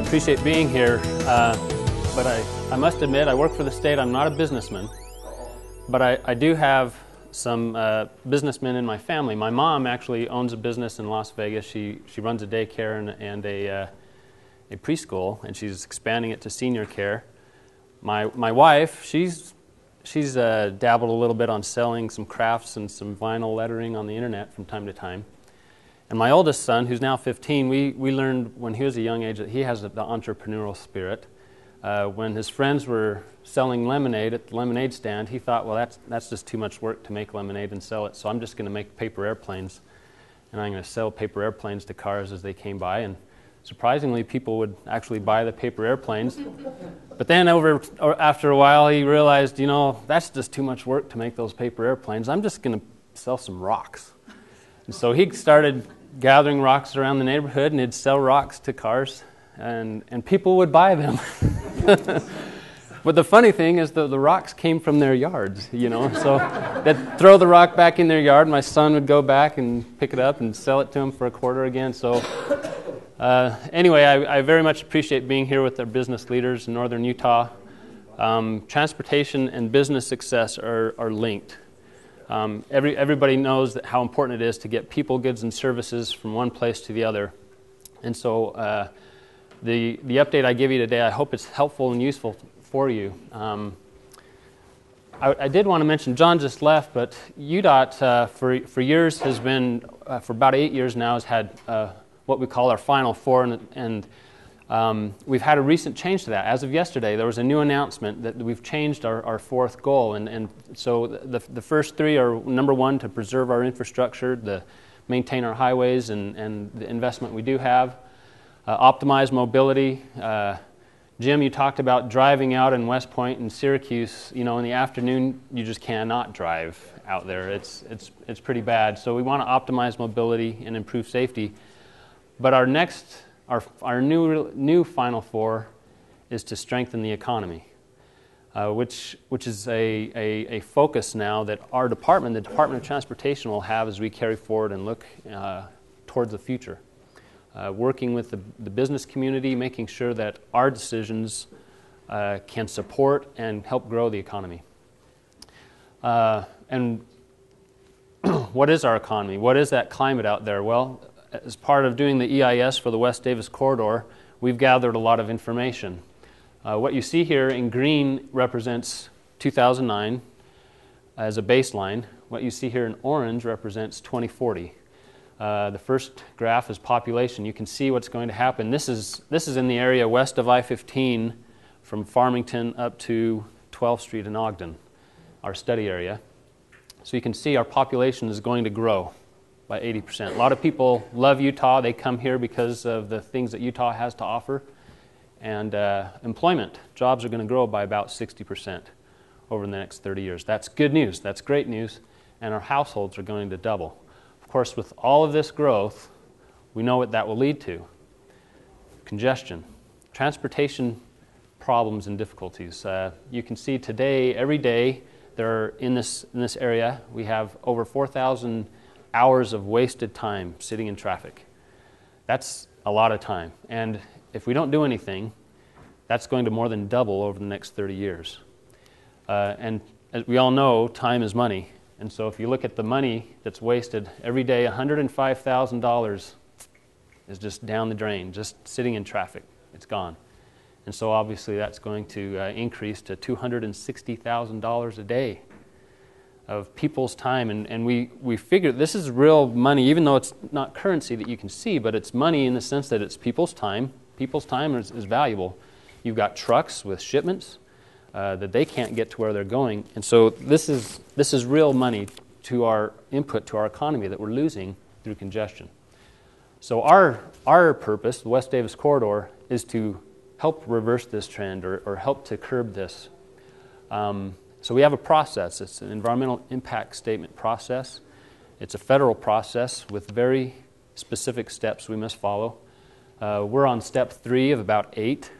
appreciate being here, but I must admit I work for the state. I'm not a businessman, but I do have some businessmen in my family. My mom actually owns a business in Las Vegas. She runs a daycare and a preschool, and she's expanding it to senior care. My wife, she's dabbled a little bit on selling some crafts and some vinyl lettering on the internet from time to time. And my oldest son, who's now 15, we learned when he was a young age that he has the entrepreneurial spirit. When his friends were selling lemonade at the lemonade stand, he thought, well, that's just too much work to make lemonade and sell it, so I'm just going to make paper airplanes, and I'm going to sell paper airplanes to cars as they came by. And surprisingly, people would actually buy the paper airplanes. But then after a while, he realized, that's just too much work to make those paper airplanes. I'm just going to sell some rocks. And so he started gathering rocks around the neighborhood, and he'd sell rocks to cars, and people would buy them. But the funny thing is the rocks came from their yards, So they'd throw the rock back in their yard, and my son would go back and pick it up and sell it to him for a quarter again. So anyway, I very much appreciate being here with our business leaders in northern Utah. Transportation and business success are linked. Everybody knows how important it is to get people, goods, and services from one place to the other. And so the update I give you today, I hope it's helpful and useful for you. I did want to mention, John just left, but UDOT for years has been, for about 8 years now, has had what we call our Final Four, and we've had a recent change to that. As of yesterday, there was a new announcement that we've changed our fourth goal, and so the first three are, number one, to preserve our infrastructure, maintain our highways and the investment we do have, optimize mobility. Jim, you talked about driving out in West Point and Syracuse. In the afternoon, you just cannot drive out there. It's pretty bad. So we want to optimize mobility and improve safety. But our new Final Four is to strengthen the economy, which is a focus now that our department, the Department of Transportation, will have as we carry forward and look towards the future. Working with the business community, making sure that our decisions can support and help grow the economy. And what is our economy? What is that climate out there? Well, as part of doing the EIS for the West Davis Corridor, we've gathered a lot of information. What you see here in green represents 2009 as a baseline. What you see here in orange represents 2040. The first graph is population. You can see what's going to happen. This is in the area west of I-15 from Farmington up to 12th Street in Ogden, our study area. So you can see our population is going to grow by 80%. A lot of people love Utah. They come here because of the things that Utah has to offer. And employment, jobs are going to grow by about 60% over the next 30 years. That's good news. That's great news. And our households are going to double. Of course, with all of this growth, we know what that will lead to. Congestion, transportation problems and difficulties. You can see today, every day, in this area, we have over 4,000 hours of wasted time sitting in traffic. That's a lot of time. And if we don't do anything, that's going to more than double over the next 30 years. And as we all know, time is money. And so if you look at the money that's wasted every day, $105,000 is just down the drain, just sitting in traffic. It's gone. And so obviously that's going to increase to $260,000 a day of people's time. And we figure this is real money, even though it's not currency that you can see, but it's money in the sense that it's people's time. People's time is valuable. You've got trucks with shipments that they can't get to where they're going. And so this is real money to our input to our economy that we're losing through congestion. So our purpose, the West Davis Corridor, is to help reverse this trend or help to curb this. So we have a process. It's an environmental impact statement process. It's a federal process with very specific steps we must follow. We're on step 3 of about 8.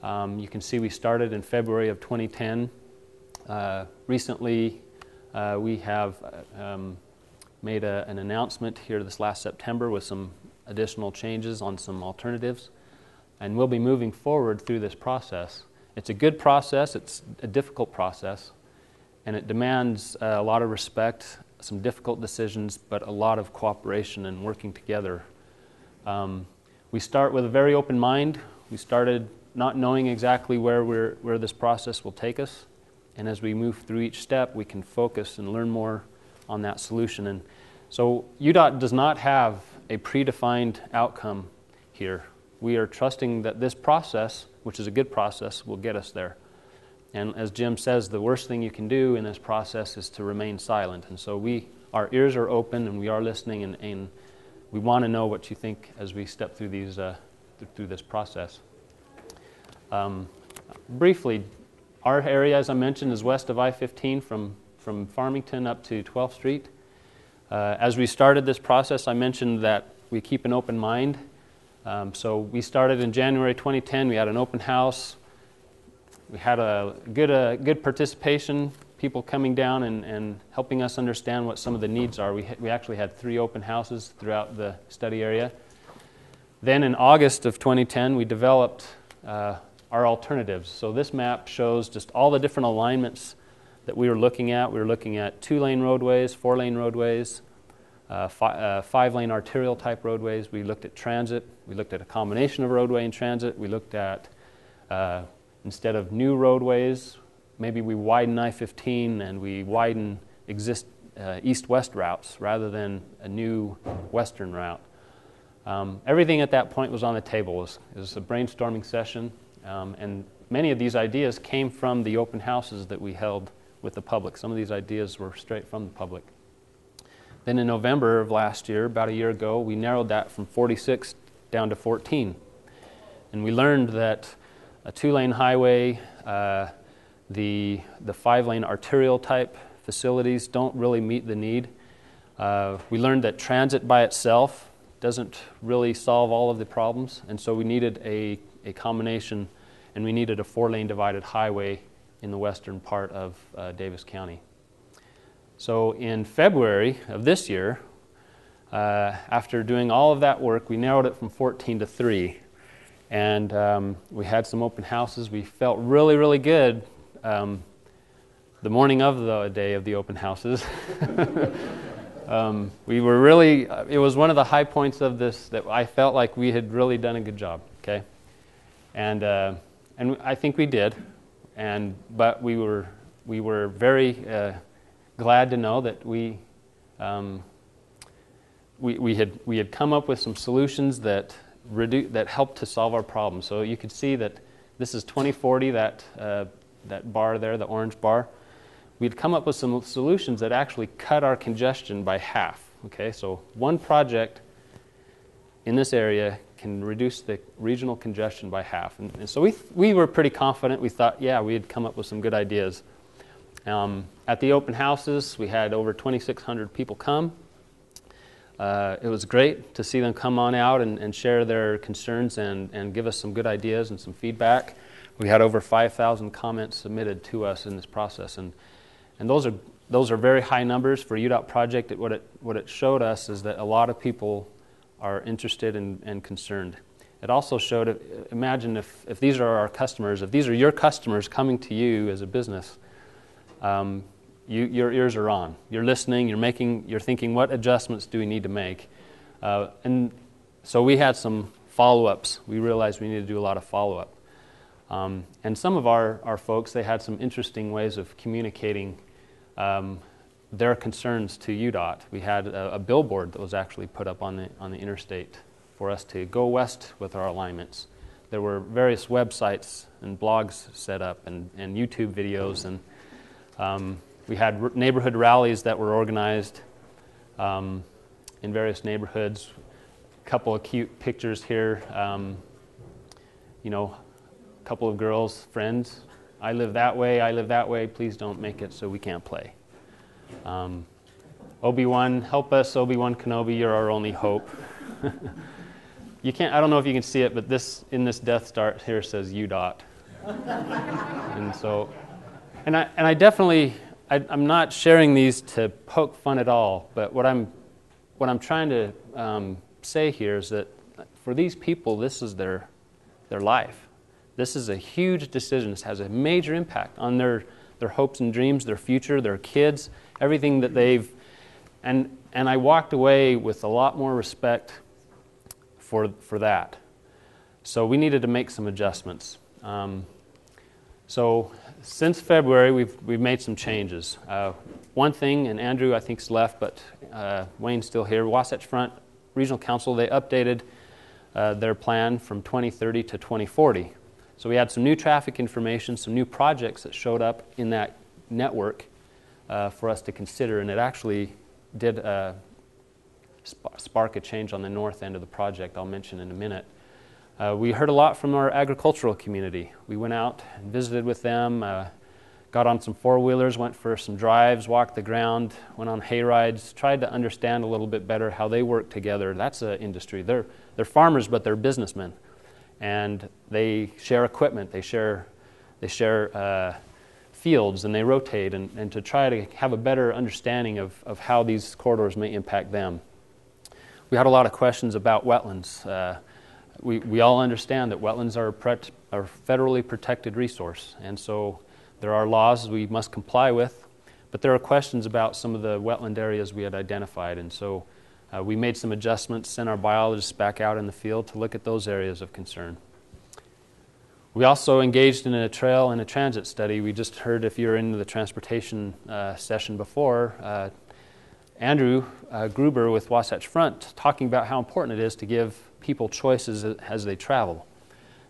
You can see we started in February of 2010. Recently, we have made an announcement here this last September with some additional changes on some alternatives. and we'll be moving forward through this process. It's a good process, it's a difficult process, and it demands a lot of respect, some difficult decisions, but a lot of cooperation and working together. We start with a very open mind. We started not knowing exactly where this process will take us, and as we move through each step, we can focus and learn more on that solution. And so UDOT does not have a predefined outcome here. We are trusting that this process, which is a good process, will get us there. And as Jim says, the worst thing you can do in this process is to remain silent. And so our ears are open and we are listening, and we want to know what you think as we step through through this process. Briefly, our area, as I mentioned, is west of I-15 from Farmington up to 12th Street. As we started this process, I mentioned that we keep an open mind. So we started in January 2010. We had an open house. We had a good participation, people coming down and helping us understand what some of the needs are. We actually had 3 open houses throughout the study area. Then in August of 2010, we developed our alternatives. So this map shows just all the different alignments that we were looking at. We were looking at 2-lane roadways, 4-lane roadways, 5-lane arterial type roadways. We looked at transit. We looked at a combination of roadway and transit. We looked at, instead of new roadways, maybe we widen I-15 and we widen east-west routes rather than a new western route. Everything at that point was on the table. It was a brainstorming session, and many of these ideas came from the open houses that we held with the public. Some of these ideas were straight from the public. Then in November of last year, about a year ago, we narrowed that from 46 down to 14. And we learned that a 2-lane highway, the 5-lane arterial type facilities don't really meet the need. We learned that transit by itself doesn't really solve all of the problems, and so we needed a combination, and we needed a 4-lane divided highway in the western part of Davis County. So in February of this year, after doing all of that work, we narrowed it from 14 to 3. And we had some open houses. We felt really, really good the morning of the day of the open houses. We were really, it was one of the high points of this that I felt like we had really done a good job, okay? And I think we did. But we were very glad to know that we had come up with some solutions that helped to solve our problem. So you could see that this is 2040, that bar there, the orange bar. We'd come up with some solutions that actually cut our congestion by half. Okay, so one project in this area can reduce the regional congestion by half. And so we were pretty confident. We thought, yeah, we had come up with some good ideas. At the open houses, we had over 2,600 people come. It was great to see them come on out and share their concerns and give us some good ideas and some feedback. We had over 5,000 comments submitted to us in this process, and those are very high numbers for a UDOT project. What it showed us is that a lot of people are interested and concerned. It also showed, imagine if these are our customers, if these are your customers coming to you as a business, your ears are on. You're listening, you're thinking, what adjustments do we need to make? And so we had some follow-ups. We realized we needed to do a lot of follow-up. And some of our folks, they had some interesting ways of communicating their concerns to UDOT. We had a billboard that was actually put up on the interstate for us to go west with our alignments. There were various websites and blogs set up and YouTube videos, and we had neighborhood rallies that were organized in various neighborhoods. A couple of cute pictures here. A couple of girls, friends. I live that way, please don't make it so we can't play. Obi-Wan, help us, Obi-Wan Kenobi, you're our only hope. I don't know if you can see it, but in this Death Star here says UDOT. And I definitely, I'm not sharing these to poke fun at all, but what I'm trying to say here is that for these people, this is their their life. This is a huge decision. This has a major impact on their hopes and dreams, their future, their kids, everything that they've... And I walked away with a lot more respect for that. So we needed to make some adjustments. So since February, we've made some changes. One thing, and Andrew I think's left, but Wayne's still here. Wasatch Front Regional Council, they updated their plan from 2030 to 2040. So we had some new traffic information, some new projects that showed up in that network for us to consider, and it actually did spark a change on the north end of the project I'll mention in a minute. We heard a lot from our agricultural community. We went out and visited with them, got on some four-wheelers, went for some drives, walked the ground, went on hay rides, tried to understand a little bit better how they work together. That's an industry. They're farmers, but they're businessmen. And they share equipment, they share fields, and they rotate, and to try to have a better understanding of how these corridors may impact them. We had a lot of questions about wetlands. We all understand that wetlands are a federally protected resource, and so there are laws we must comply with, but there are questions about some of the wetland areas we had identified, and so we made some adjustments, sent our biologists back out in the field to look at those areas of concern. We also engaged in a trail and a transit study. We just heard, if you're in the transportation session before, Andrew Gruber with Wasatch Front talking about how important it is to give people choices as they travel.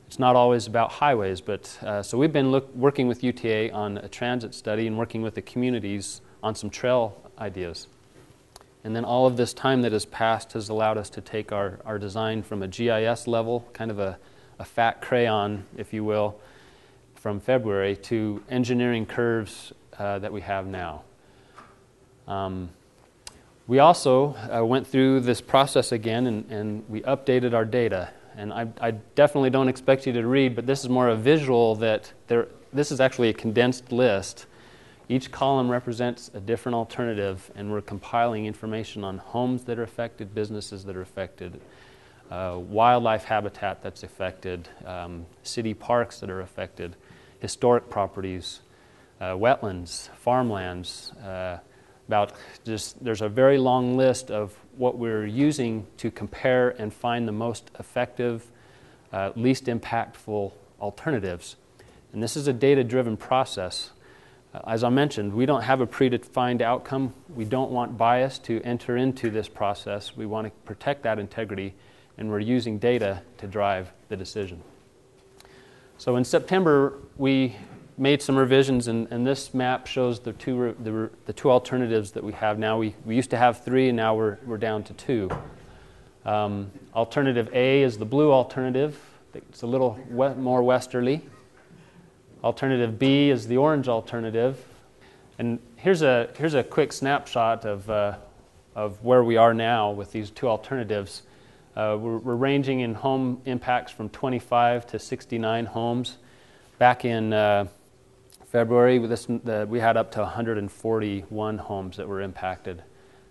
It's not always about highways, but so we've been working with UTA on a transit study and working with the communities on some trail ideas. And then all of this time that has passed has allowed us to take our design from a GIS level, kind of a fat crayon, if you will, from February to engineering curves that we have now. We also went through this process again and we updated our data. And I definitely don't expect you to read, but this is more a visual that this is actually a condensed list. Each column represents a different alternative, and we're compiling information on homes that are affected, businesses that are affected, wildlife habitat that's affected, city parks that are affected, historic properties, wetlands, farmlands. There's a very long list of what we're using to compare and find the most effective, least impactful alternatives. And this is a data-driven process. As I mentioned, we don't have a predefined outcome. We don't want bias to enter into this process. We want to protect that integrity, and we're using data to drive the decision. So in September, we made some revisions, and this map shows the two alternatives that we have now. We used to have 3, and now we're down to 2. Alternative A is the blue alternative. It's a little more westerly. Alternative B is the orange alternative. And here's a quick snapshot of where we are now with these 2 alternatives. We're ranging in home impacts from 25 to 69 homes. Back in February, we had up to 141 homes that were impacted.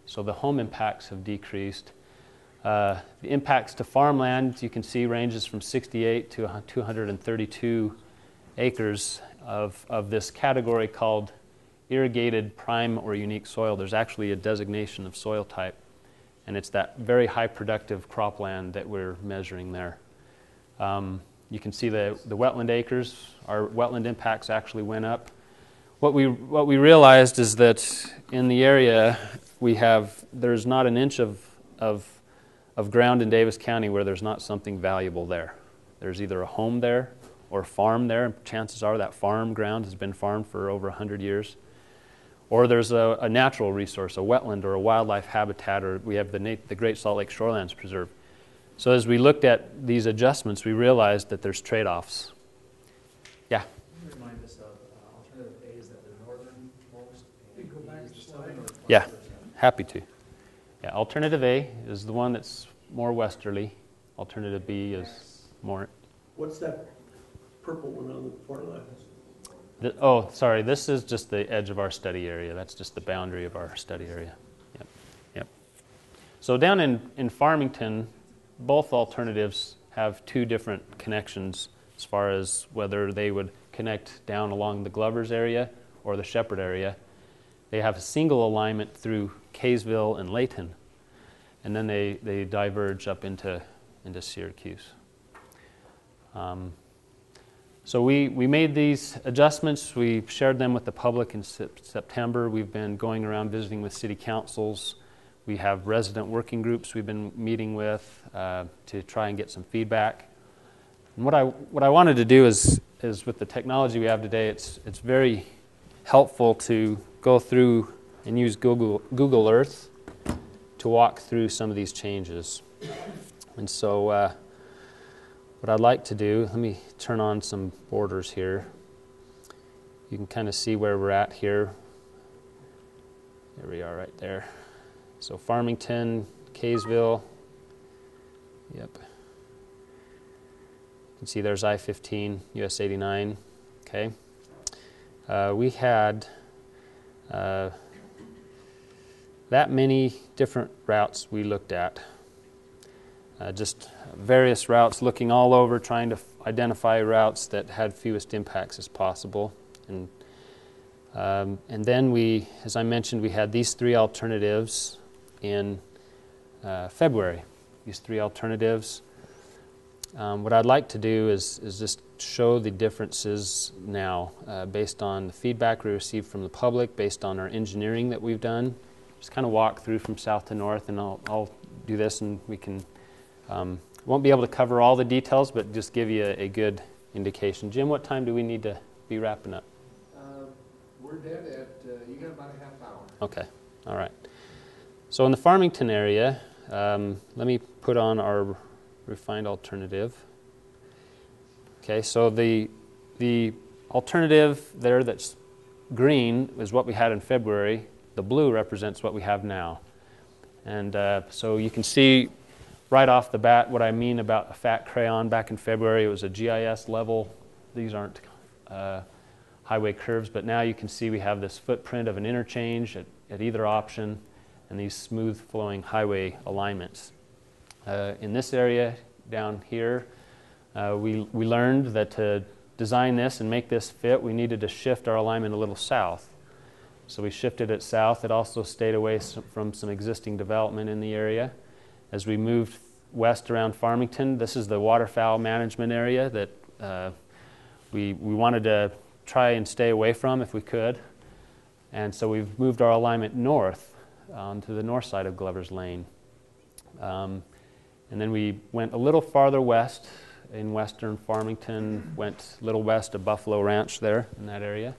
So the home impacts have decreased. The impacts to farmland, you can see, ranges from 68 to 232 acres of this category called irrigated prime or unique soil. There's actually a designation of soil type, and it's that very high productive cropland that we're measuring there. You can see the wetland acres. Our wetland impacts actually went up. What we realized is that in the area there's not an inch of ground in Davis County where there's not something valuable there. There's either a home there or a farm there, and chances are that farm ground has been farmed for over 100 years. Or there's a natural resource, a wetland or a wildlife habitat, or we have the Great Salt Lake Shorelands Preserve. So as we looked at these adjustments, we realized that there's trade-offs. Yeah? Can you remind us of alternative A, is that the northernmost? And go back to southern? Yeah, happy to. Yeah, alternative A is the one that's more westerly. Alternative B is more... What's that purple one on the far left? Oh, sorry, this is just the edge of our study area. That's just the boundary of our study area. Yep. So down in Farmington, both alternatives have two different connections as far as whether they would connect down along the Glover's area or the Shepherd area. They have a single alignment through Kaysville and Layton, and then they diverge up into Syracuse. So we made these adjustments. We shared them with the public in September. We've been going around visiting with city councils. We have resident working groups we've been meeting with to try and get some feedback. And what I wanted to do is with the technology we have today, it's very helpful to go through and use Google Earth to walk through some of these changes. And so what I'd like to do, let me turn on some borders here. You can kind of see where we're at here. There we are right there. So Farmington, Kaysville, yep. You can see there's I-15, US 89, okay. We had that many different routes we looked at. Just various routes, looking all over, trying to identify routes that had fewest impacts as possible. And then we, as I mentioned, we had these three alternatives in February. These three alternatives. What I'd like to do is just show the differences now based on the feedback we received from the public, based on our engineering that we've done. Just kind of walk through from south to north, and I'll do this, and we can won't be able to cover all the details, but just give you a good indication. Jim, what time do we need to be wrapping up? We're dead at, you got about a half hour. Okay, all right. So in the Farmington area, let me put on our refined alternative. Okay, so the alternative there that's green is what we had in February. The blue represents what we have now. And so you can see right off the bat what I mean about a fat crayon. Back in February it was a GIS level. These aren't highway curves, but now you can see we have this footprint of an interchange at either option and these smooth flowing highway alignments. In this area down here, we learned that to design this and make this fit, we needed to shift our alignment a little south. So we shifted it south. It also stayed away from some existing development in the area. As we moved west around Farmington, this is the waterfowl management area that we wanted to try and stay away from if we could. And so we've moved our alignment north onto the north side of Glover's Lane. And then we went a little farther west in western Farmington, went a little west of Buffalo Ranch there in that area.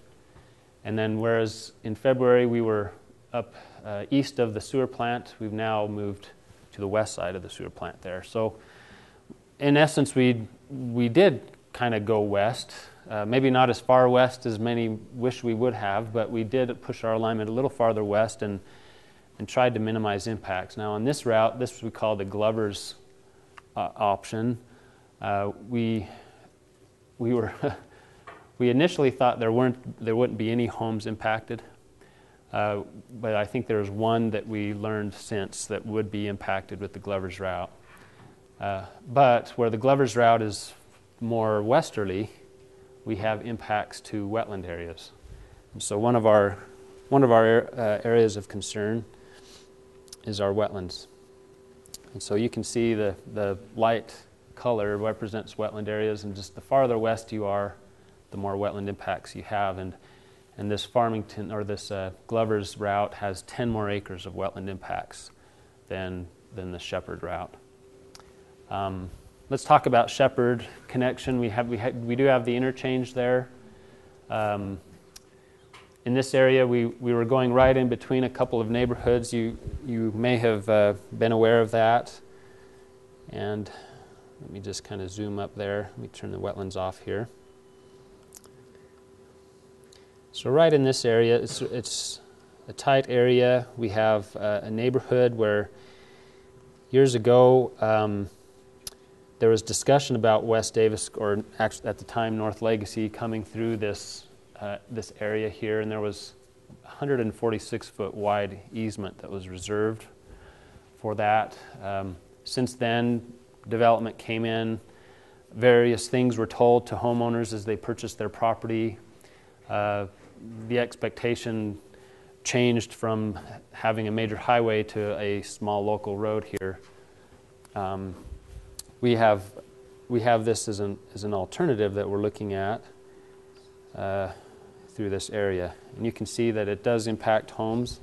And then whereas in February we were up east of the sewer plant, we've now moved to the west side of the sewer plant there. So in essence, we did kind of go west, maybe not as far west as many wish we would have, but we did push our alignment a little farther west and tried to minimize impacts. Now on this route, this we call the Glover's option. We initially thought there wouldn't be any homes impacted, but I think there's one that we learned since that would be impacted with the Glover's route. But where the Glover's route is more westerly, we have impacts to wetland areas. And so one of our areas of concern is our wetlands. And so you can see the light color represents wetland areas, and just the farther west you are, the more wetland impacts you have. And this Farmington, or this Glover's route has 10 more acres of wetland impacts than the Shepherd route. Let's talk about Shepherd connection. We do have the interchange there. In this area, we were going right in between a couple of neighborhoods. You may have been aware of that. And let me just kind of zoom up there. Let me turn the wetlands off here. So right in this area, it's a tight area. We have a neighborhood where years ago there was discussion about West Davis, or actually at the time North Legacy, coming through this area here, and there was a 146-foot wide easement that was reserved for that. Since then, development came in. Various things were told to homeowners as they purchased their property. The expectation changed from having a major highway to a small local road here. We have this as an alternative that we're looking at through this area. And you can see that it does impact homes.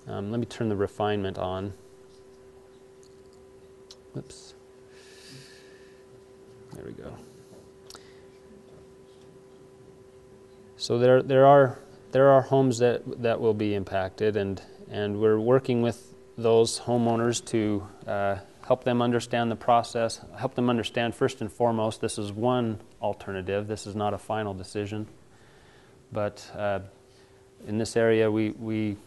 Let me turn the refinement on. Whoops. There we go. So there are homes that will be impacted, and we're working with those homeowners to help them understand the process, help them understand first and foremost this is one alternative. This is not a final decision. But in this area we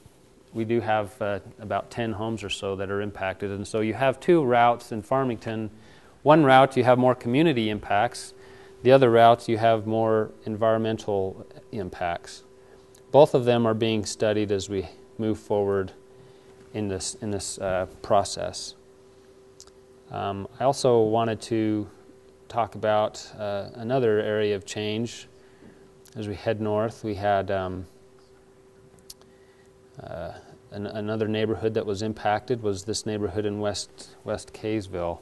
do have about 10 homes or so that are impacted. And so you have two routes in Farmington. One route you have more community impacts. The other routes you have more environmental impacts. Both of them are being studied as we move forward in this process. I also wanted to talk about another area of change. As we head north, we had another neighborhood that was impacted was this neighborhood in West Kaysville.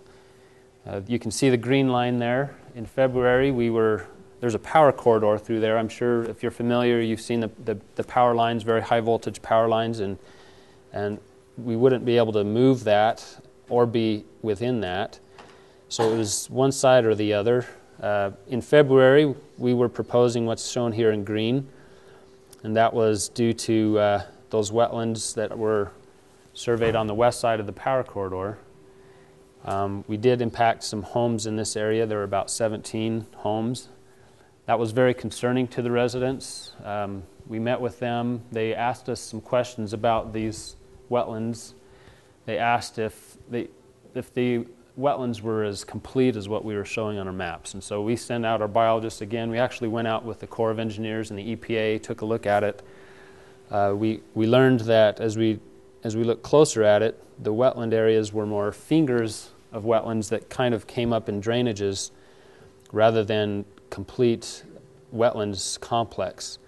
You can see the green line there. In February, there's a power corridor through there. I'm sure if you're familiar, you've seen the power lines, very high voltage power lines, and we wouldn't be able to move that or be within that. So it was one side or the other. In February, we were proposing what's shown here in green, and that was due to those wetlands that were surveyed on the west side of the power corridor. We did impact some homes in this area. There were about 17 homes. That was very concerning to the residents. We met with them. They asked us some questions about these wetlands. They asked if the wetlands were as complete as what we were showing on our maps. And so we sent out our biologists again. We actually went out with the Corps of Engineers and the EPA, took a look at it. We learned that as we looked closer at it, the wetland areas were more fingers of wetlands that kind of came up in drainages rather than complete wetlands complex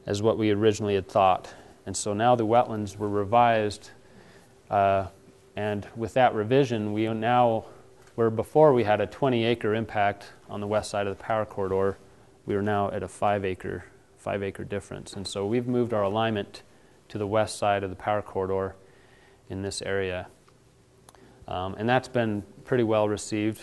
as what we originally had thought. And so now the wetlands were revised, and with that revision, where before we had a 20-acre impact on the west side of the power corridor, we are now at a 5-acre difference. And so we've moved our alignment to the west side of the power corridor in this area. And that's been pretty well received.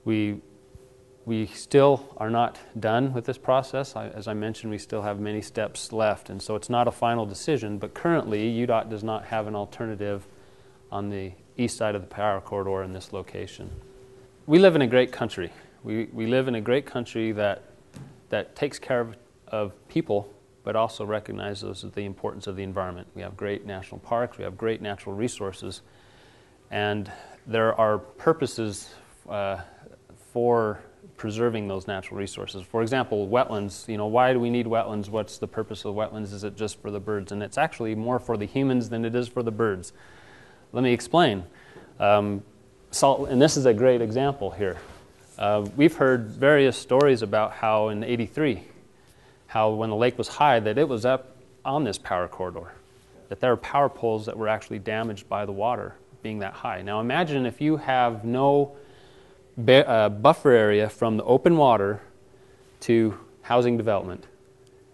We still are not done with this process. As I mentioned, we still have many steps left, and so it's not a final decision, but currently UDOT does not have an alternative on the east side of the power corridor in this location. We live in a great country. We live in a great country that takes care of people, but also recognizes the importance of the environment. We have great national parks, we have great natural resources, and there are purposes for preserving those natural resources. For example, wetlands. Why do we need wetlands? What's the purpose of wetlands? Is it just for the birds? And it's actually more for the humans than it is for the birds. Let me explain. And this is a great example here. We've heard various stories about how in '83, how when the lake was high, that it was up on this power corridor, that there are power poles that were actually damaged by the water being that high. Now imagine if you have no buffer area from the open water to housing development,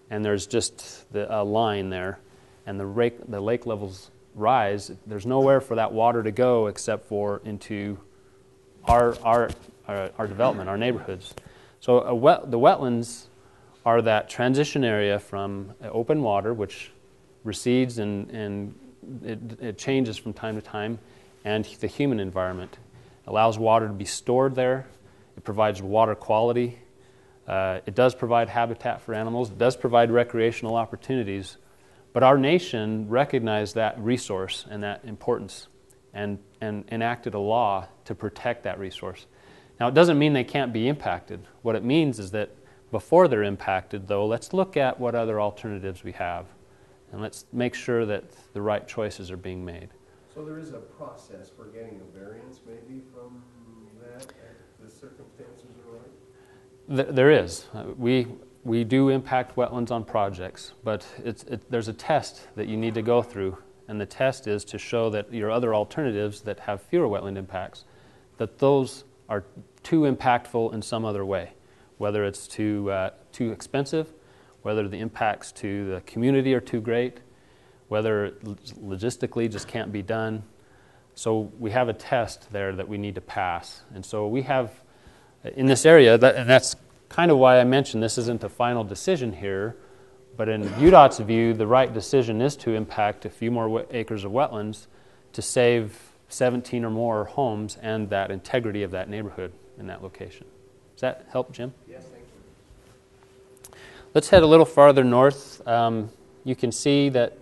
and there's just a line there, and the lake levels rise. There's nowhere for that water to go except for into our development, our neighborhoods. So the wetlands are that transition area from open water, which recedes and it changes from time to time, and the human environment. It allows water to be stored there. It provides water quality. It does provide habitat for animals. It does provide recreational opportunities. But our nation recognized that resource and that importance and enacted a law to protect that resource. Now, it doesn't mean they can't be impacted. What it means is that before they're impacted, though, let's look at what other alternatives we have, and let's make sure that the right choices are being made. So there is a process for getting a variance maybe from that if the circumstances are right? There is. We do impact wetlands on projects, but there's a test that you need to go through, and the test is to show that your other alternatives that have fewer wetland impacts, that those are too impactful in some other way, whether it's too expensive, whether the impacts to the community are too great, whether it logistically just can't be done. So we have a test there that we need to pass. And so we have, in this area, and that's kind of why I mentioned this isn't a final decision here, but in UDOT's view, the right decision is to impact a few more acres of wetlands to save 17 or more homes and that integrity of that neighborhood in that location. Does that help, Jim? Yes, thank you. Let's head a little farther north. You can see that,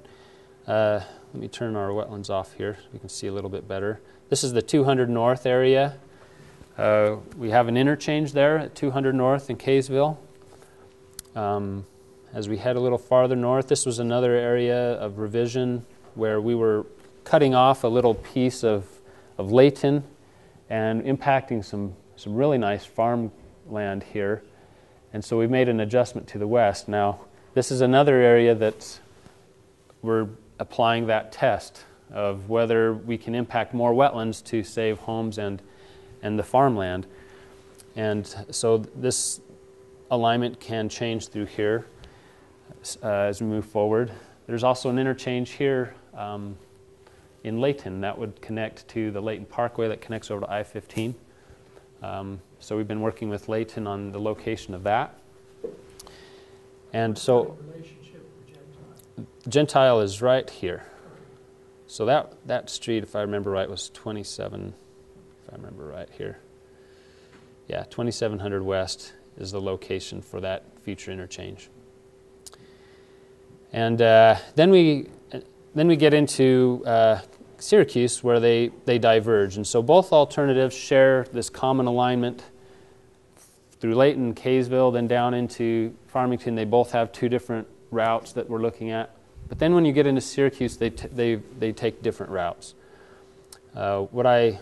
let me turn our wetlands off here so we can see a little bit better. This is the 200 North area. We have an interchange there at 200 North in Kaysville. As we head a little farther north, this was another area of revision where we were cutting off a little piece of Layton and impacting some really nice farmland here. And so we made an adjustment to the west. Now, this is another area that we're applying that test of whether we can impact more wetlands to save homes and the farmland. And so this alignment can change through here as we move forward. There's also an interchange here in Layton that would connect to the Layton Parkway that connects over to I-15. So we've been working with Layton on the location of that. And so Gentile is right here. So that street, if I remember right, was 27, if I remember right here. Yeah, 2700 West is the location for that future interchange. And then we get into Syracuse where they diverge. And so both alternatives share this common alignment through Layton, Kaysville, then down into Farmington. They both have two different routes that we're looking at. But then when you get into Syracuse, they take different routes. What I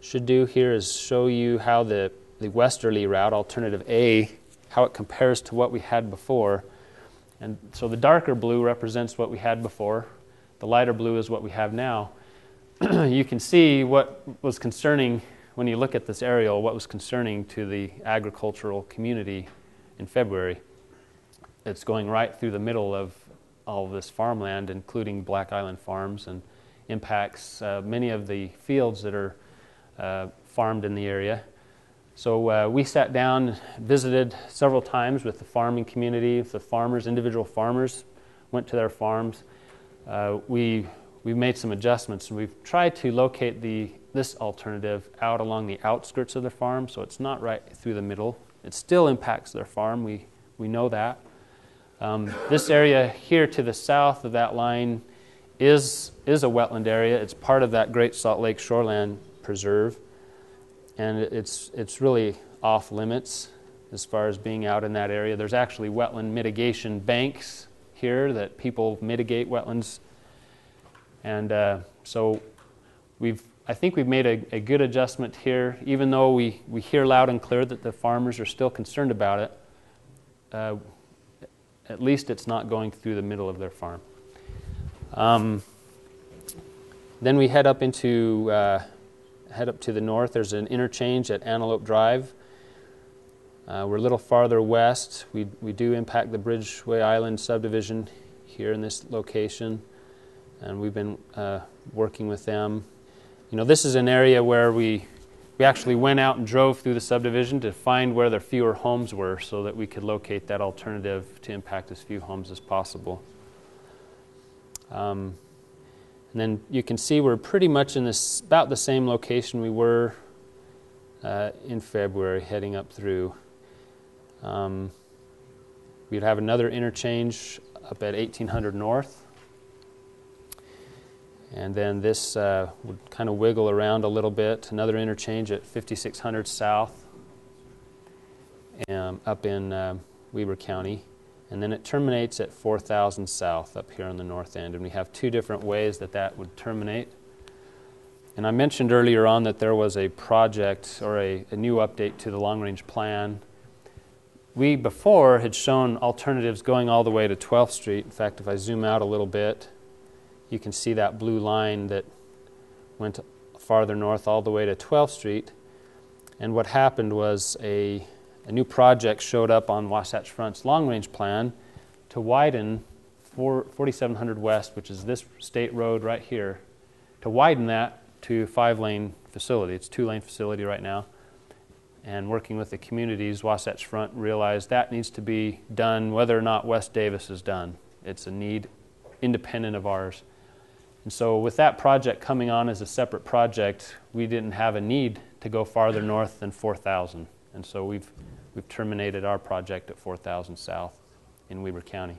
should do here is show you how the westerly route, alternative A, how it compares to what we had before. And so the darker blue represents what we had before. The lighter blue is what we have now. You can see what was concerning when you look at this aerial, what was concerning to the agricultural community in February. It's going right through the middle of all of this farmland, including Black Island Farms, and impacts many of the fields that are farmed in the area. So we sat down, visited several times with the farming community, the farmers, individual farmers, went to their farms. We made some adjustments, and we've tried to locate this alternative out along the outskirts of their farm, so it's not right through the middle. It still impacts their farm, we know that. This area here to the south of that line is a wetland area. It's part of that Great Salt Lake Shoreland Preserve, and it's really off limits as far as being out in that area. There's actually wetland mitigation banks here that people mitigate wetlands, and so I think we've made a good adjustment here, even though we hear loud and clear that the farmers are still concerned about it. At least it's not going through the middle of their farm. Then we head up to the north. There's an interchange at Antelope Drive. We're a little farther west. We do impact the Bridgeway Island subdivision here in this location, and we've been working with them. You know, this is an area where we actually went out and drove through the subdivision to find where there fewer homes were so that we could locate that alternative to impact as few homes as possible. And then you can see we're pretty much in about the same location we were in February heading up through. We'd have another interchange up at 1800 North. And then this would kind of wiggle around a little bit. Another interchange at 5600 South up in Weber County. And then it terminates at 4000 South up here on the north end. And we have two different ways that would terminate. And I mentioned earlier on that there was a project or a new update to the long-range plan. We before had shown alternatives going all the way to 12th Street. In fact, if I zoom out a little bit, you can see that blue line that went farther north all the way to 12th Street. And what happened was a new project showed up on Wasatch Front's long-range plan to widen 4700 West, which is this state road right here, to widen that to 5-lane facility. It's a 2-lane facility right now. And working with the communities, Wasatch Front realized that needs to be done whether or not West Davis is done. It's a need independent of ours. And so with that project coming on as a separate project, we didn't have a need to go farther north than 4,000. And so we've terminated our project at 4,000 South in Weber County.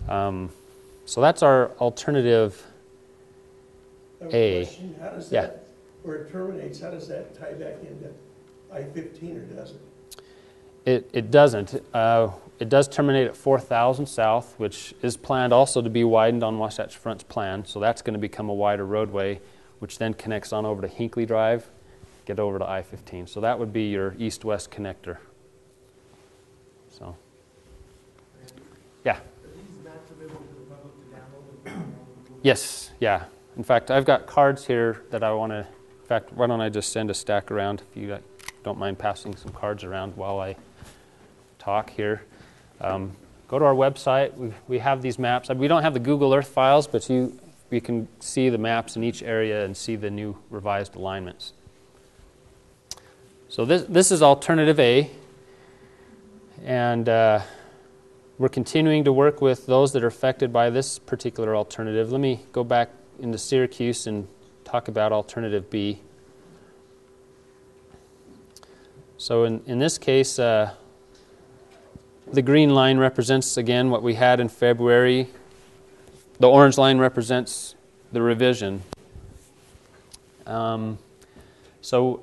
So that's our alternative A. Question. How does Yeah. that, where it terminates, how does that tie back into I-15 or does it? It doesn't. It does terminate at 4,000 South, which is planned also to be widened on Wasatch Front's plan. So that's going to become a wider roadway, which then connects on over to Hinckley Drive, get over to I-15. So that would be your east-west connector. So, yeah. Are these maps available to the public to download? Yes, yeah. In fact, I've got cards here that I want to, in fact, why don't I just send a stack around if you don't mind passing some cards around while I talk here. Go to our website. We have these maps. We don't have the Google Earth files, but you can see the maps in each area and see the new revised alignments. So this is alternative A, and we're continuing to work with those that are affected by this particular alternative. Let me go back into Syracuse and talk about alternative B. So in this case, the green line represents, again, what we had in February. The orange line represents the revision. So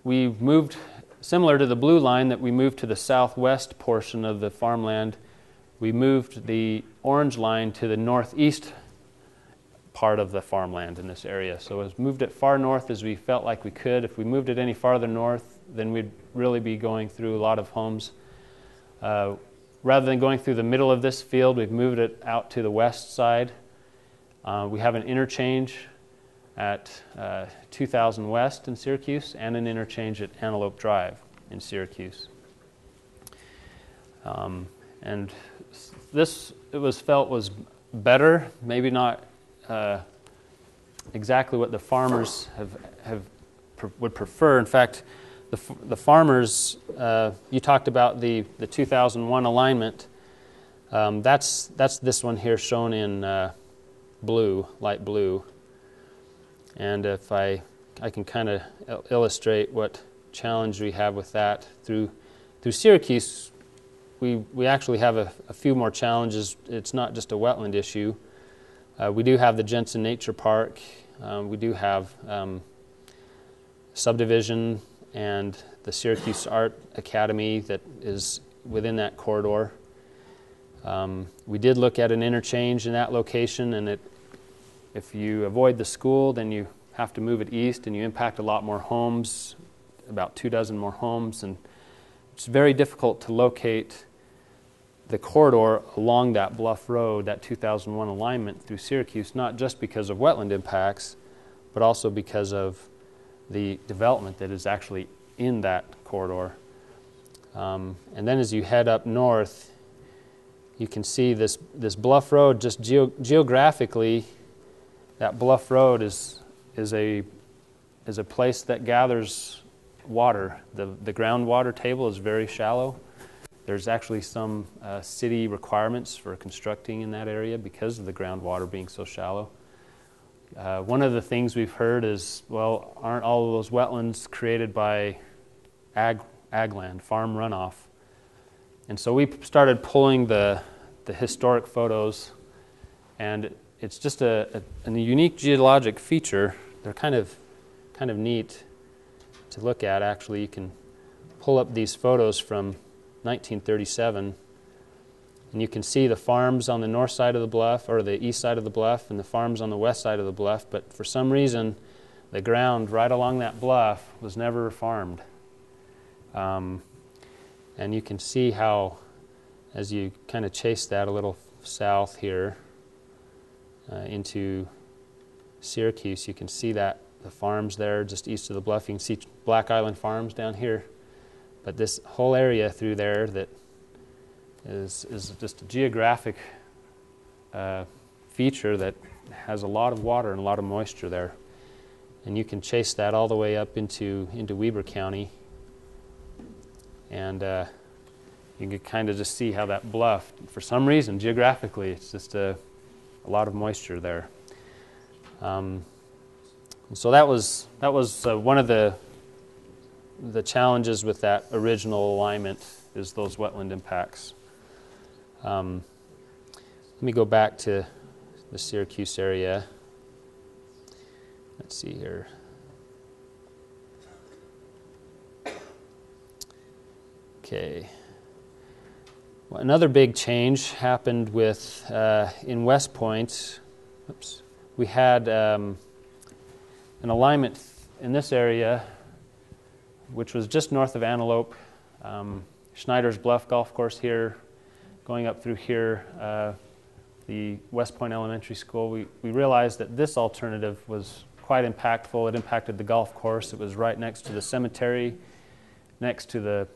we've moved, similar to the blue line that we moved to the southwest portion of the farmland, we moved the orange line to the northeast part of the farmland in this area. So we've moved it far north as we felt like we could. If we moved it any farther north, then we'd really be going through a lot of homes. Rather than going through the middle of this field, we've moved it out to the west side. We have an interchange at 2000 West in Syracuse and an interchange at Antelope Drive in Syracuse. And this, it was felt, was better, maybe not exactly what the farmers would prefer. In fact, the farmers, you talked about the 2001 alignment. That's this one here shown in blue, light blue. And if I can kind of illustrate what challenge we have with that through Syracuse, we actually have a few more challenges. It's not just a wetland issue. We do have the Jensen Nature Park. We do have subdivision and the Syracuse Art Academy that is within that corridor. We did look at an interchange in that location, and if you avoid the school, then you have to move it east, and you impact a lot more homes, about 24 more homes, and it's very difficult to locate the corridor along that Bluff Road, that 2001 alignment through Syracuse, not just because of wetland impacts, but also because of the development that is actually in that corridor. And then as you head up north, you can see this Bluff Road, just geographically, that Bluff Road is a place that gathers water. The groundwater table is very shallow. There's actually some city requirements for constructing in that area because of the groundwater being so shallow. One of the things we've heard is, well, aren't all of those wetlands created by ag land, farm runoff? And so we started pulling the historic photos, and it's just a unique geologic feature. They're kind of neat to look at. Actually, you can pull up these photos from 1937, And you can see the farms on the north side of the bluff, or the east side of the bluff, and the farms on the west side of the bluff. But for some reason, the ground right along that bluff was never farmed. And you can see how, as you kind of chase that a little south here into Syracuse, you can see that the farms there just east of the bluff. You can see Black Island Farms down here. But this whole area through there that is just a geographic feature that has a lot of water and a lot of moisture there. And you can chase that all the way up into Weber County. And you can kind of just see how that bluff, for some reason, geographically, it's just a lot of moisture there. So that was one of the challenges with that original alignment, is those wetland impacts. Let me go back to the Syracuse area. Let's see here. Okay. Well, another big change happened with in West Point. Oops. We had an alignment in this area, which was just north of Antelope. Schneider's Bluff Golf Course here, going up through here, the West Point Elementary School. We realized that this alternative was quite impactful. It impacted the golf course. It was right next to the cemetery, next to the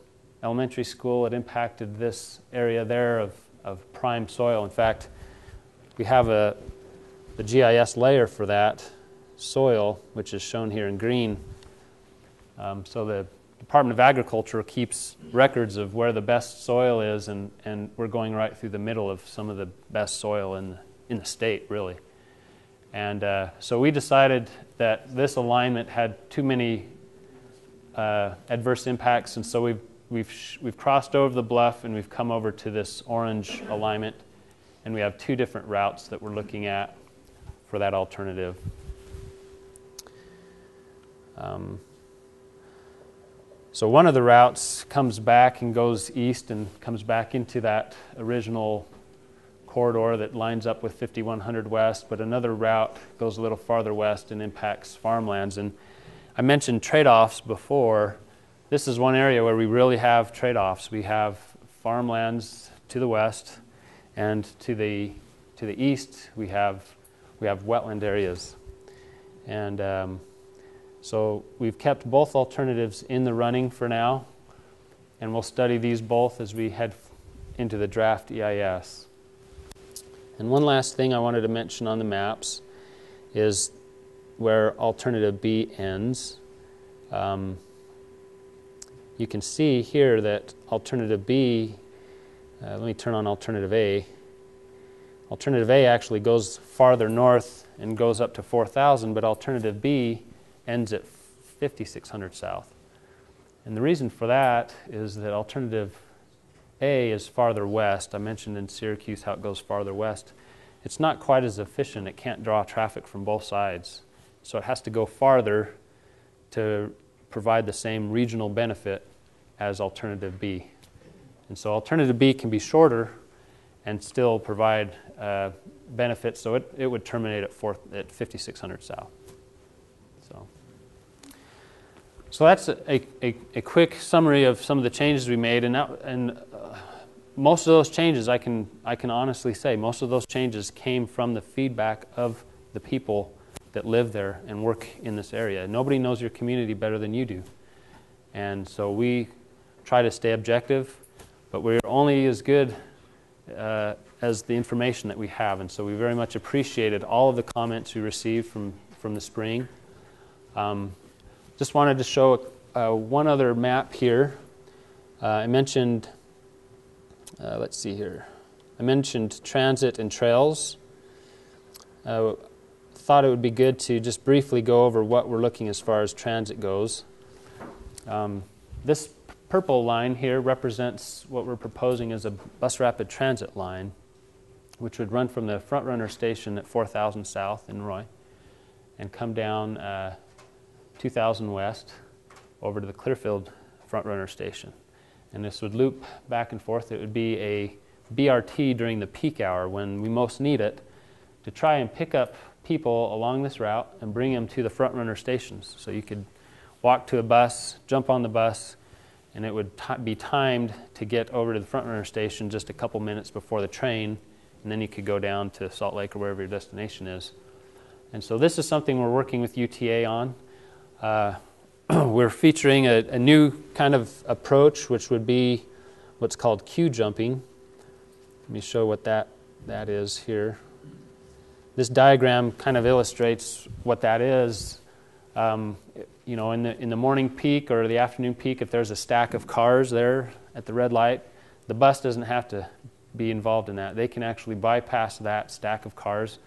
elementary school. It impacted this area there of prime soil. In fact, we have the GIS layer for that soil, which is shown here in green. So the Department of Agriculture keeps records of where the best soil is, and we're going right through the middle of some of the best soil in the state, really. And so we decided that this alignment had too many adverse impacts, and so we've crossed over the bluff and we've come over to this orange alignment, and we have two different routes that we're looking at for that alternative. So one of the routes comes back and goes east and comes back into that original corridor that lines up with 5100 West, but another route goes a little farther west and impacts farmlands. And I mentioned trade-offs before. This is one area where we really have trade-offs. We have farmlands to the west, and to the east we have wetland areas. And so we've kept both alternatives in the running for now, and we'll study these both as we head into the draft EIS. And one last thing I wanted to mention on the maps is where alternative B ends. You can see here that alternative B, let me turn on alternative A. Alternative A actually goes farther north and goes up to 4,000, but alternative B ends at 5,600 south. And the reason for that is that alternative A is farther west. I mentioned in Syracuse how it goes farther west. It's not quite as efficient. It can't draw traffic from both sides. So it has to go farther to provide the same regional benefit as alternative B. And so alternative B can be shorter and still provide benefits. So it would terminate at 5,600 south. So that's a quick summary of some of the changes we made, and most of those changes, I can honestly say, most of those changes came from the feedback of the people that live there and work in this area. Nobody knows your community better than you do, and so we try to stay objective, but we're only as good as the information that we have, and so we very much appreciated all of the comments we received from the spring. Just wanted to show one other map here. I mentioned, let's see here. I mentioned transit and trails. Thought it would be good to just briefly go over what we're looking as far as transit goes. This purple line here represents what we're proposing as a bus rapid transit line, which would run from the front runner station at 4,000 south in Roy and come down 2,000 west over to the Clearfield front runner station. And this would loop back and forth. It would be a BRT during the peak hour when we most need it to try and pick up people along this route and bring them to the front runner stations. So you could walk to a bus, jump on the bus, and it would be timed to get over to the front runner station just a couple minutes before the train, and then you could go down to Salt Lake or wherever your destination is. And so this is something we're working with UTA on. We're featuring a new kind of approach, which would be what's called queue jumping. Let me show what that is here. This diagram kind of illustrates what that is. You know, in the morning peak or the afternoon peak, if there's a stack of cars there at the red light, the bus doesn't have to be involved in that. They can actually bypass that stack of cars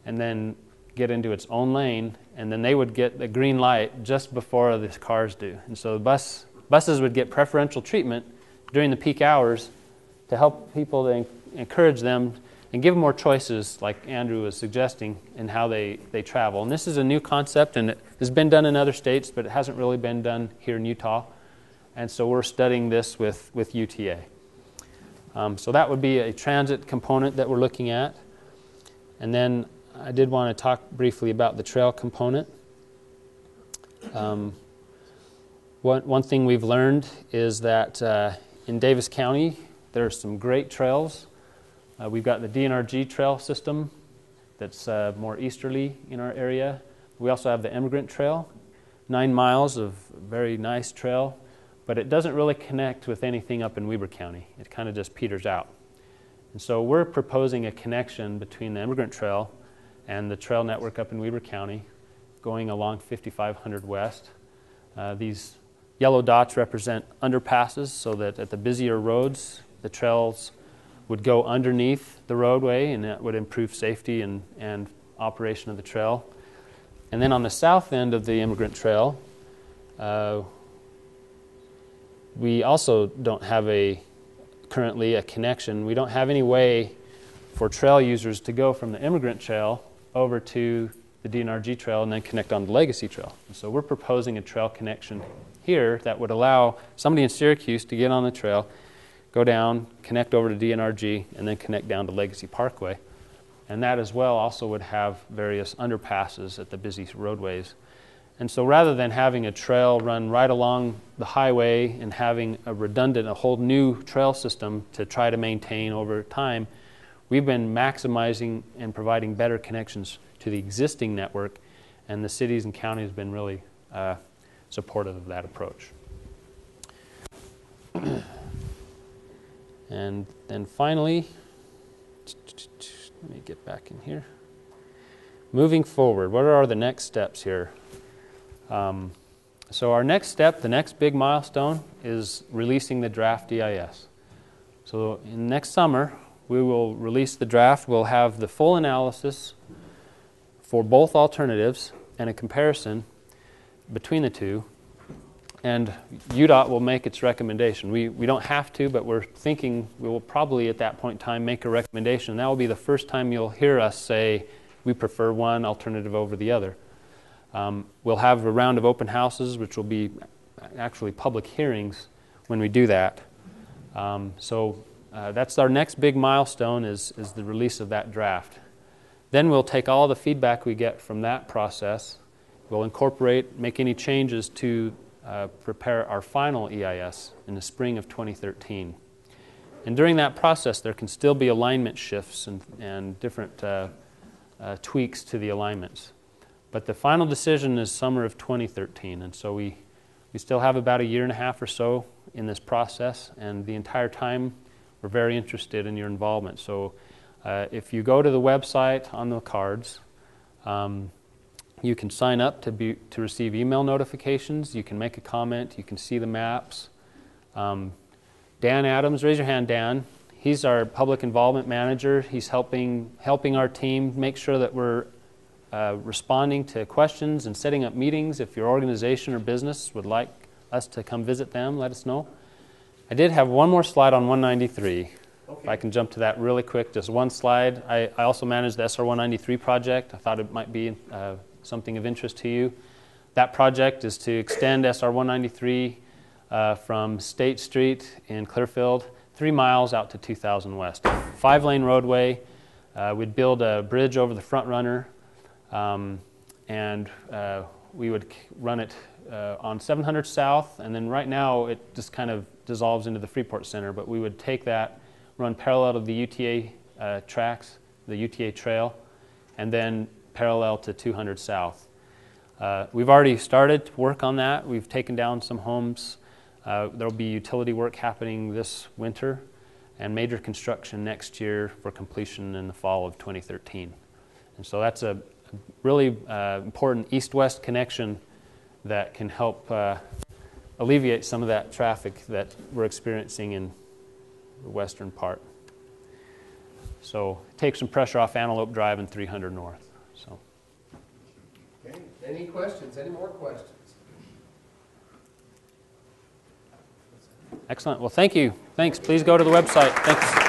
and then get into its own lane, and then they would get the green light just before the cars do. And so the buses would get preferential treatment during the peak hours to help people, to encourage them and give them more choices, like Andrew was suggesting, in how they travel. And this is a new concept, and it has been done in other states, but it hasn't really been done here in Utah. And so we're studying this with UTA. So that would be a transit component that we're looking at. And then I did want to talk briefly about the trail component. One thing we've learned is that in Davis County, there are some great trails. We've got the DNRG trail system that's more easterly in our area. We also have the Immigrant Trail, 9 miles of very nice trail, but it doesn't really connect with anything up in Weber County. It kind of just peters out. And so we're proposing a connection between the Immigrant Trail and the trail network up in Weber County going along 5500 West. These yellow dots represent underpasses so that at the busier roads, the trails would go underneath the roadway, and that would improve safety and operation of the trail. And then on the south end of the Immigrant Trail, we also don't have currently a connection. We don't have any way for trail users to go from the Immigrant Trail over to the DNRG Trail and then connect on the Legacy Trail. And so we're proposing a trail connection here that would allow somebody in Syracuse to get on the trail, go down, connect over to DNRG, and then connect down to Legacy Parkway. And that as well also would have various underpasses at the busy roadways. And so rather than having a trail run right along the highway and having a whole new trail system to try to maintain over time, we've been maximizing and providing better connections to the existing network, and the cities and counties have been really supportive of that approach. And then finally, let me get back in here. Moving forward, what are the next steps here? So our next step, the next big milestone, is releasing the draft EIS. So next summer, we will release the draft. We'll have the full analysis for both alternatives and a comparison between the two. And UDOT will make its recommendation. We don't have to, but we're thinking we will probably at that point in time make a recommendation. And that will be the first time you'll hear us say we prefer one alternative over the other. We'll have a round of open houses, which will be actually public hearings when we do that. So that's our next big milestone is the release of that draft. Then we'll take all the feedback we get from that process. We'll incorporate, make any changes to prepare our final EIS in the spring of 2013. And during that process, there can still be alignment shifts and different tweaks to the alignments. But the final decision is summer of 2013, and so we still have about a year and a half or so in this process, and the entire time we're very interested in your involvement. So if you go to the website on the cards, you can sign up to receive email notifications. You can make a comment. You can see the maps. Dan Adams, raise your hand, Dan. He's our public involvement manager. He's helping our team make sure that we're responding to questions and setting up meetings. If your organization or business would like us to come visit them, let us know. I did have one more slide on 193. Okay. If I can jump to that really quick, just one slide. I also manage the SR 193 project. I thought it might be something of interest to you. That project is to extend SR 193 from State Street in Clearfield 3 miles out to 2000 west. 5-lane roadway. We'd build a bridge over the front runner, and we would run it on 700 south, and then right now it just kind of dissolves into the Freeport Center, but we would take that, run parallel to the UTA tracks, the UTA trail, and then parallel to 200 south. We've already started to work on that. We've taken down some homes. There will be utility work happening this winter and major construction next year for completion in the fall of 2013. And so that's a really important east-west connection that can help alleviate some of that traffic that we're experiencing in the western part. So take some pressure off Antelope Drive and 300 North. So. Okay, any questions, any more questions? Excellent. Well, thank you. Thanks. Please go to the website. Thanks.